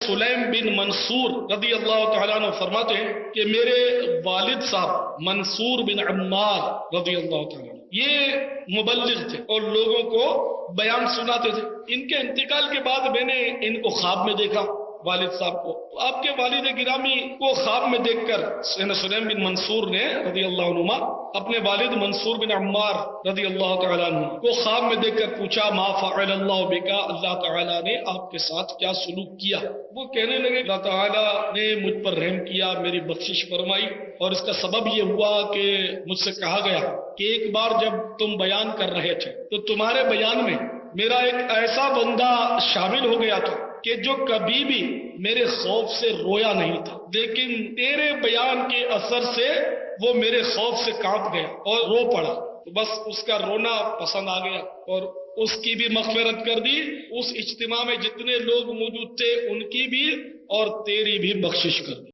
سلیم بن منصور رضی اللہ تعالیٰ عنہ فرماتے ہیں کہ میرے والد صاحب منصور بن عمار رضی اللہ تعالیٰ عنہ یہ مبلغ تھے اور لوگوں کو بیان سناتے تھے. ان کے انتقال کے بعد میں نے ان کو خواب میں دیکھا، والد صاحب کو. تو آپ کے والد گرامی کو خواب میں دیکھ کر سلیم بن منصور نے رضی اللہ عنہما اپنے والد منصور بن عمار رضی اللہ تعالیٰ عنہ کو خواب میں دیکھ کر پوچھا ما فعل اللہ بکا، اللہ تعالیٰ نے آپ کے ساتھ کیا سلوک کیا؟ وہ کہنے لگے اللہ تعالیٰ نے مجھ پر رحم کیا، میری بخشش فرمائی، اور اس کا سبب یہ ہوا کہ مجھ سے کہا گیا کہ ایک بار جب تم بیان کر رہے تھے تو تمہارے بیان میں میرا ایک ایسا بندہ شامل ہو گیا تھا کہ جو کبھی بھی میرے خوف سے رویا نہیں تھا، لیکن تیرے بیان کے اثر سے وہ میرے خوف سے کانپ گیا اور رو پڑا. تو بس اس کا رونا پسند آ گیا اور اس کی بھی مغفرت کر دی. اس اجتماع میں جتنے لوگ موجود تھے ان کی بھی اور تیری بھی بخشش کر دی.